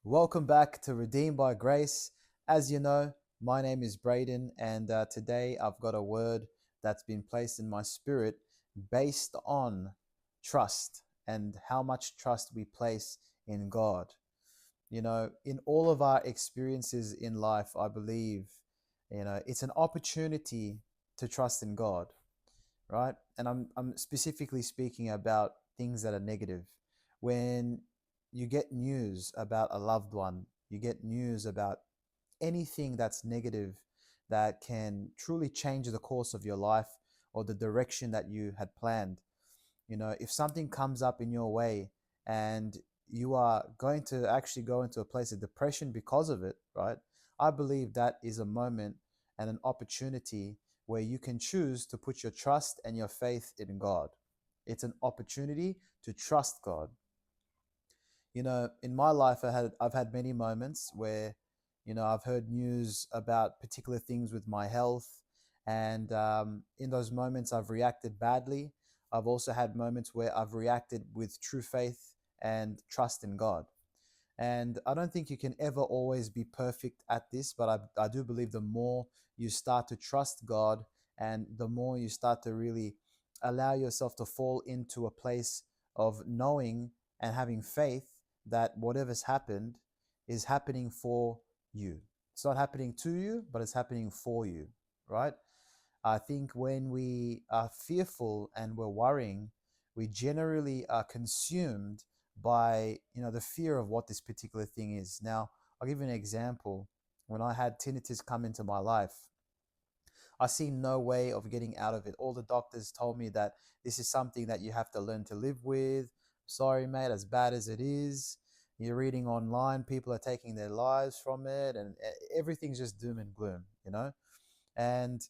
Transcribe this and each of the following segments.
Welcome back to Redeemed by Grace. As you know, my name is Braden, and today I've got a word that's been placed in my spirit based on trust and how much trust we place in God. In all of our experiences in life, I believe, it's an opportunity to trust in God, right? And I'm specifically speaking about things that are negative. When you get news about a loved one, you get news about anything that's negative that can truly change the course of your life or the direction that you had planned. If something comes up in your way and you are going to actually go into a place of depression because of it, right? I believe that is a moment and an opportunity where you can choose to put your trust and your faith in God. It's an opportunity to trust God. In my life, I've had many moments where, I've heard news about particular things with my health, and in those moments, I've reacted badly. I've also had moments where I've reacted with true faith and trust in God. And I don't think you can ever always be perfect at this, but I do believe the more you start to trust God and the more you start to really allow yourself to fall into a place of knowing and having faith that whatever's happened is happening for you. It's not happening to you, but it's happening for you, right? I think when we are fearful and we're worrying, we generally are consumed by the fear of what this particular thing is. Now, I'll give you an example. When I had tinnitus come into my life, I see no way of getting out of it. All the doctors told me that this is something that you have to learn to live with. Sorry, mate, as bad as it is. You're reading online, people are taking their lives from it, and everything's just doom and gloom. And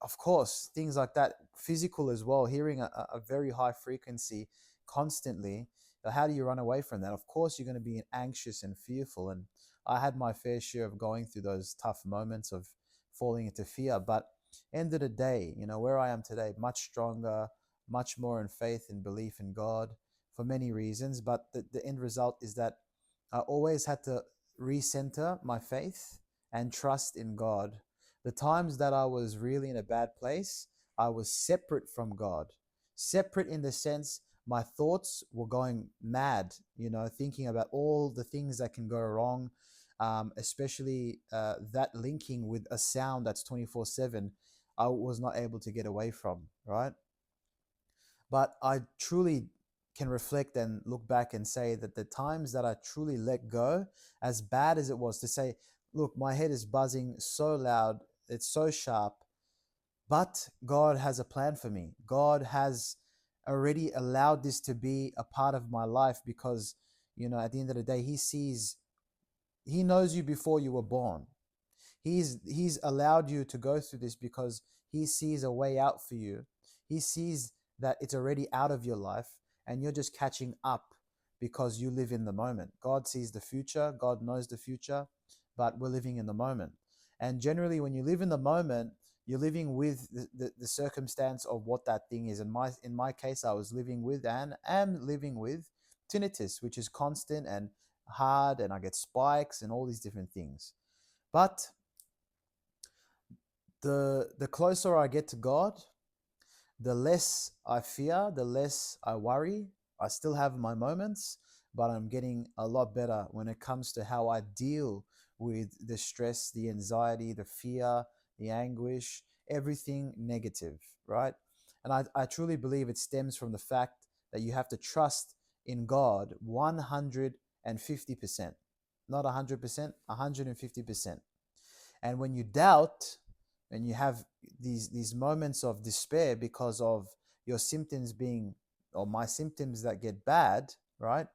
of course, things like that, physical as well, hearing a very high frequency constantly. How do you run away from that? Of course, you're going to be anxious and fearful. And I had my fair share of going through those tough moments of falling into fear. But end of the day, where I am today, much stronger, much more in faith and belief in God for many reasons. But the end result is that I always had to recenter my faith and trust in God. The times that I was really in a bad place, I was separate from God. Separate in the sense my thoughts were going mad, thinking about all the things that can go wrong, especially that linking with a sound that's 24/7, I was not able to get away from, right? But I truly can reflect and look back and say that the times that I truly let go, as bad as it was to say, look, my head is buzzing so loud, it's so sharp, but God has a plan for me. God has already allowed this to be a part of my life because, at the end of the day, He knows you before you were born. He's allowed you to go through this because he sees a way out for you. He sees that it's already out of your life and you're just catching up because you live in the moment. God sees the future, God knows the future, but we're living in the moment. And generally when you live in the moment, you're living with the circumstance of what that thing is. And in my case, I was living with and am living with tinnitus, which is constant and hard, and I get spikes and all these different things. But the closer I get to God, the less I fear, the less I worry. I still have my moments, but I'm getting a lot better when it comes to how I deal with the stress, the anxiety, the fear, the anguish, everything negative, right? And I truly believe it stems from the fact that you have to trust in God 150%, not 100%, 150%. And when you doubt and you have these moments of despair because of your symptoms being, or my symptoms that get bad, right?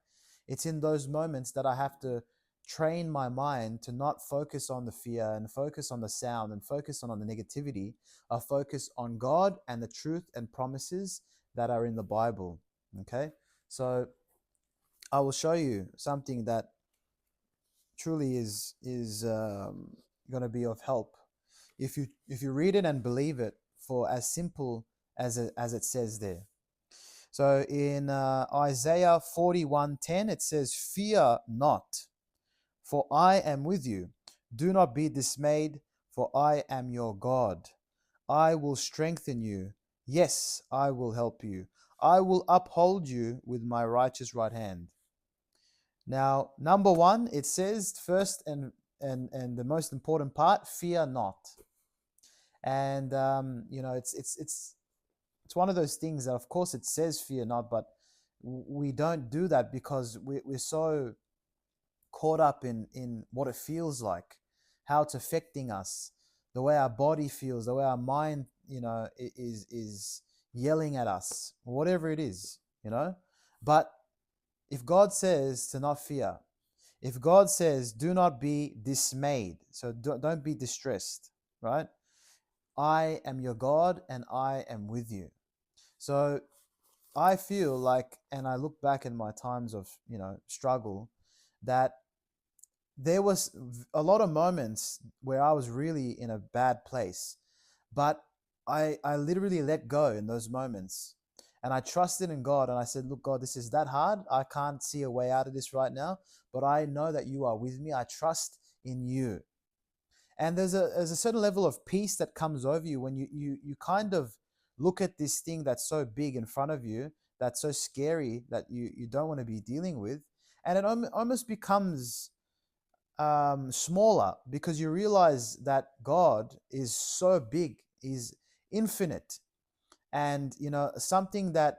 It's in those moments that I have to train my mind to not focus on the fear and focus on the sound and focus on the negativity. I focus on God and the truth and promises that are in the Bible. Okay, so I will show you something that truly is going to be of help if you read it and believe it, for as simple as it says there. So in Isaiah 41:10 it says, "Fear not, for I am with you. Do not be dismayed, for I am your God. I will strengthen you. Yes, I will help you. I will uphold you with my righteous right hand. Now, number one, it says first and the most important part, fear not. And it's one of those things that, of course, it says fear not, but we don't do that because we're so caught up in what it feels like, how it's affecting us, the way our body feels, the way our mind, is yelling at us, whatever it is. But if God says to not fear, if God says do not be dismayed, so don't be distressed, right? I am your God and I am with you. So I feel like, and I look back in my times of, struggle, that there was a lot of moments where I was really in a bad place, but I literally let go in those moments, and I trusted in God, and I said, look, God, this is that hard. I can't see a way out of this right now, but I know that you are with me. I trust in you. And there's a certain level of peace that comes over you when you kind of look at this thing that's so big in front of you, that's so scary, that you don't want to be dealing with, and it almost becomes smaller, because you realize that God is so big, is infinite, and something that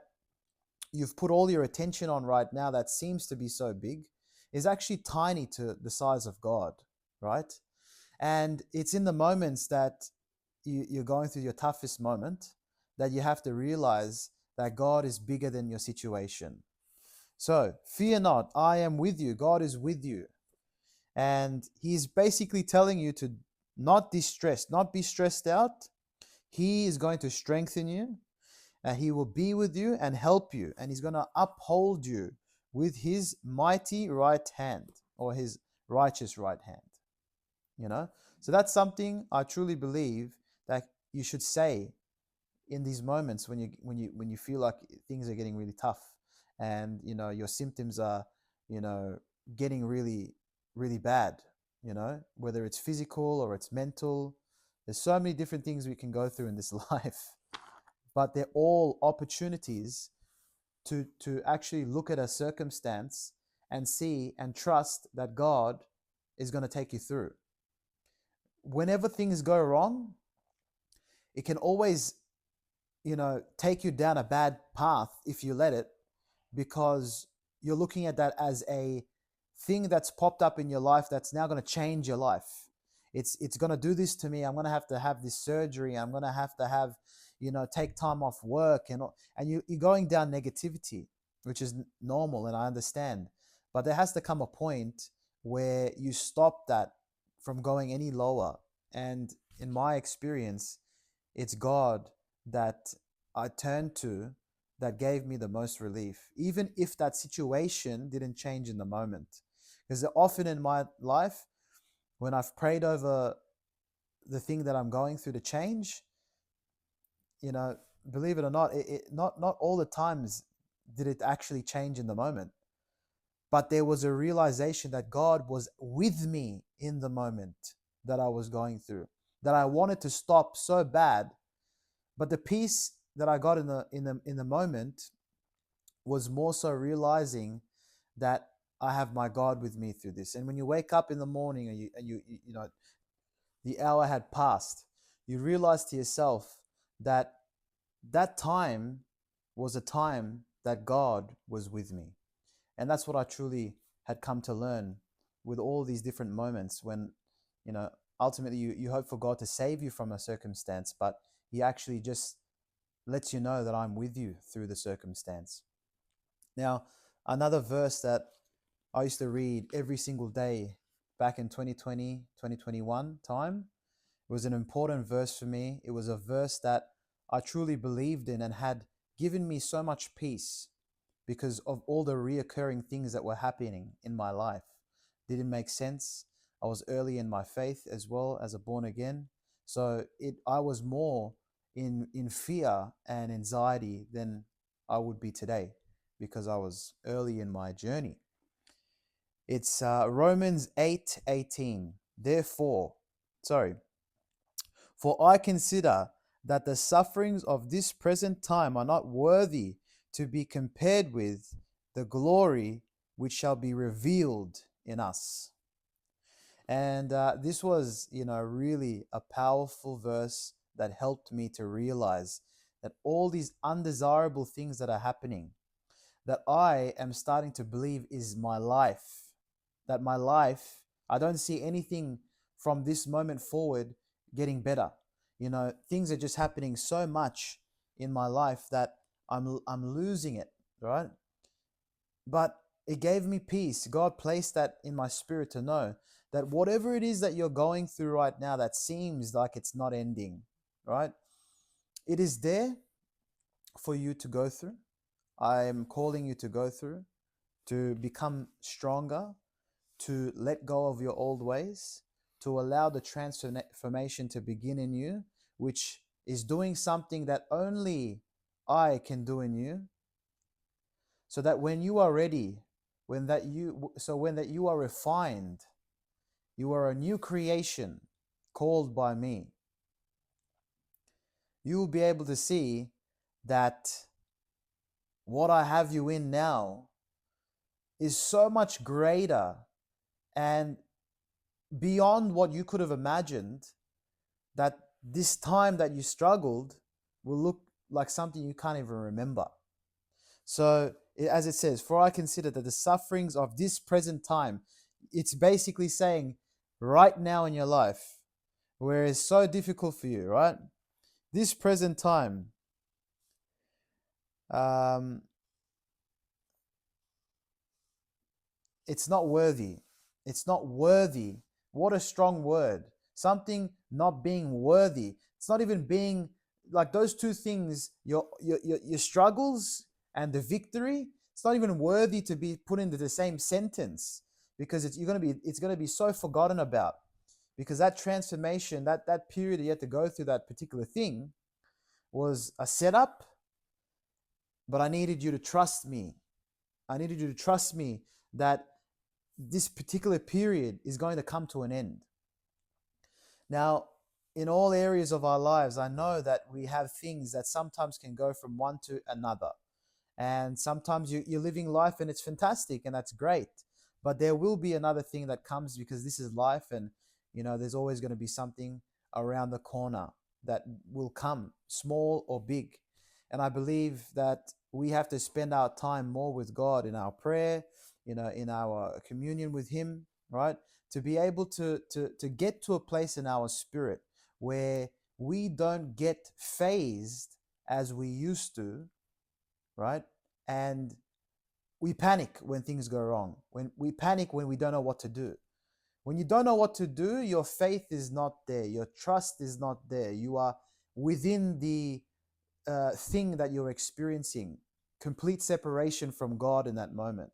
you've put all your attention on right now that seems to be so big is actually tiny to the size of God, right? And it's in the moments that you're going through your toughest moment that you have to realize that God is bigger than your situation. So fear not, I am with you. God is with you. And he's basically telling you to not distress, not be stressed out. He is going to strengthen you, and he will be with you and help you, and he's going to uphold you with his mighty right hand, or his righteous right hand. you know so that's something I truly believe that you should say in these moments when you feel like things are getting really tough, and your symptoms are you know getting really really bad, whether it's physical or it's mental. There's so many different things we can go through in this life, but they're all opportunities to actually look at a circumstance and see and trust that God is going to take you through. Whenever things go wrong, it can always, take you down a bad path if you let it, because you're looking at that as a thing that's popped up in your life that's now going to change your life. It's going to do this to me. I'm going to have this surgery. I'm going to have, take time off work, and you're going down negativity, which is normal, and I understand. But there has to come a point where you stop that from going any lower. And in my experience, it's God that I turned to that gave me the most relief, even if that situation didn't change in the moment. Because often in my life, when I've prayed over the thing that I'm going through to change, you know, believe it or not, not all the times did it actually change in the moment. But there was a realization that God was with me in the moment that I was going through, that I wanted to stop so bad. But the peace that I got in the moment was more so realizing that I have my God with me through this. And when you wake up in the morning and the hour had passed, you realize to yourself that that time was a time that God was with me. And that's what I truly had come to learn with all these different moments when, ultimately you hope for God to save you from a circumstance, but he actually just lets you know that I'm with you through the circumstance. Now, another verse that I used to read every single day back in 2020, 2021 time, it was an important verse for me. It was a verse that I truly believed in and had given me so much peace because of all the reoccurring things that were happening in my life. Didn't make sense. I was early in my faith as well as a born again. So I was more in fear and anxiety than I would be today because I was early in my journey. It's Romans 8:18. Therefore, sorry, for I consider that the sufferings of this present time are not worthy to be compared with the glory which shall be revealed in us. And this was, really a powerful verse that helped me to realize that all these undesirable things that are happening, that I am starting to believe is my life, that my life, I don't see anything from this moment forward getting better. Things are just happening so much in my life that I'm losing it, right? But it gave me peace. God placed that in my spirit to know that whatever it is that you're going through right now that seems like it's not ending, right? It is there for you to go through. I am calling you to go through, to become stronger, to let go of your old ways, to allow the transformation to begin in you, which is doing something that only I can do in you, so that when you are ready, when that you are refined, you are a new creation called by me. You will be able to see that what I have you in now is so much greater and beyond what you could have imagined, that this time that you struggled will look like something you can't even remember. So, as it says, for I consider that the sufferings of this present time, it's basically saying right now in your life, where it's so difficult for you, right? This present time, um, it's not worthy. It's not worthy. What a strong word. Something not being worthy. It's not even being like those two things, your struggles and the victory. It's not even worthy to be put into the same sentence, because it's gonna be so forgotten about, because that transformation, that period you had to go through, that particular thing was a setup. But I needed you to trust me. I needed you to trust me that this particular period is going to come to an end. Now, in all areas of our lives, I know that we have things that sometimes can go from one to another. And sometimes you're living life and it's fantastic and that's great. But there will be another thing that comes, because this is life, and there's always going to be something around the corner that will come, small or big. And I believe that we have to spend our time more with God in our prayer, in our communion with Him, right? To be able to get to a place in our spirit where we don't get phased as we used to, right? And we panic when things go wrong. When we panic when we don't know what to do. When you don't know what to do, your faith is not there. Your trust is not there. You are within the thing that you're experiencing, complete separation from God in that moment.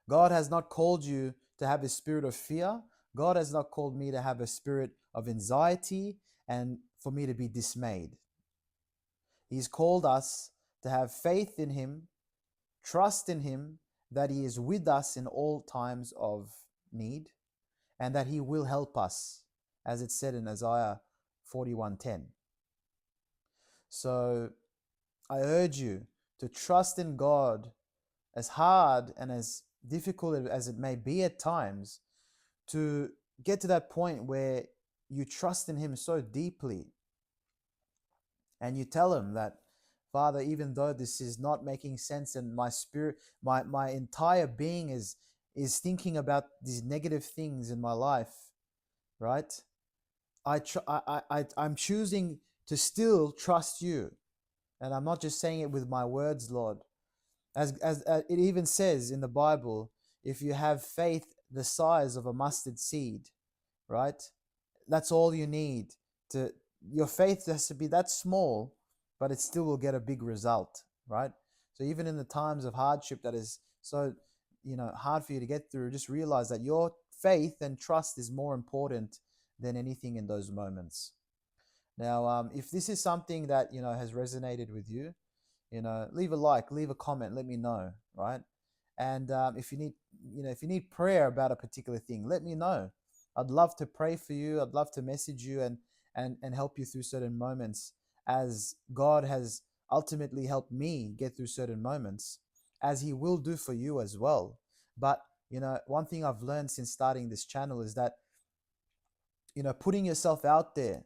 God has not called you to have a spirit of fear. God has not called me to have a spirit of anxiety and for me to be dismayed. He's called us to have faith in Him, trust in Him, that He is with us in all times of need, and that He will help us, as it said in Isaiah 41:10. So I urge you to trust in God, as hard and as difficult as it may be at times, to get to that point where you trust in Him so deeply, and you tell Him that, Father, even though this is not making sense and my spirit, my entire being is thinking about these negative things in my life, right? I'm choosing to still trust you. And I'm not just saying it with my words, Lord. As it even says in the Bible, if you have faith the size of a mustard seed, right? That's all you need. To Your faith has to be that small, but it still will get a big result, right? So even in the times of hardship that is so hard for you to get through, just realize that your faith and trust is more important than anything in those moments. Now, if this is something that has resonated with you, leave a like, leave a comment, let me know, right? And if you need, if you need prayer about a particular thing, let me know. I'd love to pray for you. I'd love to message you and help you through certain moments, as God has ultimately helped me get through certain moments, as He will do for you as well. But one thing I've learned since starting this channel is that putting yourself out there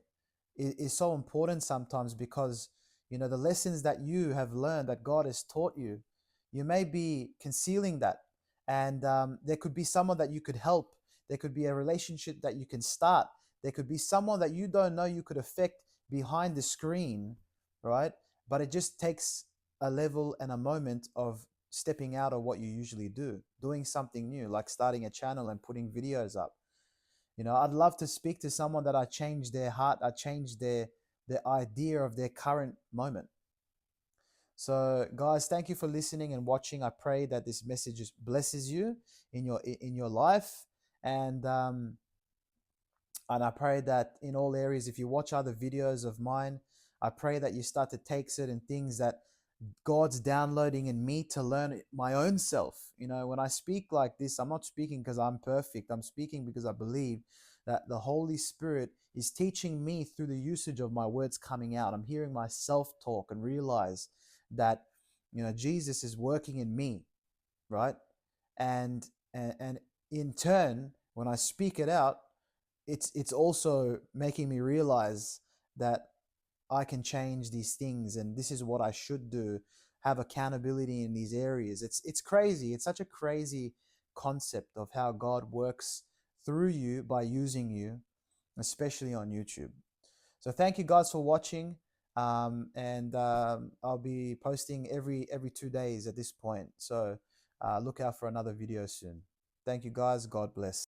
is so important sometimes, because the lessons that you have learned, that God has taught you, you may be concealing that. And there could be someone that you could help. There could be a relationship that you can start. There could be someone that you don't know you could affect behind the screen, right? But it just takes a level and a moment of stepping out of what you usually do, doing something new, like starting a channel and putting videos up. I'd love to speak to someone that I changed their heart, I changed their idea of their current moment. So, guys, thank you for listening and watching. I pray that this message blesses you in your life, and I pray that in all areas, if you watch other videos of mine, I pray that you start to take certain things that God's downloading in me to learn it my own self. When I speak like this, I'm not speaking because I'm perfect. I'm speaking because I believe that the Holy Spirit is teaching me through the usage of my words coming out. I'm hearing myself talk and realize that, Jesus is working in me, right? And in turn, when I speak it out, it's also making me realize that I can change these things, and this is what I should do. Have accountability in these areas. It's crazy. It's such a crazy concept of how God works through you by using you, especially on YouTube. So thank you guys for watching, and I'll be posting every 2 days at this point. So look out for another video soon. Thank you guys. God bless.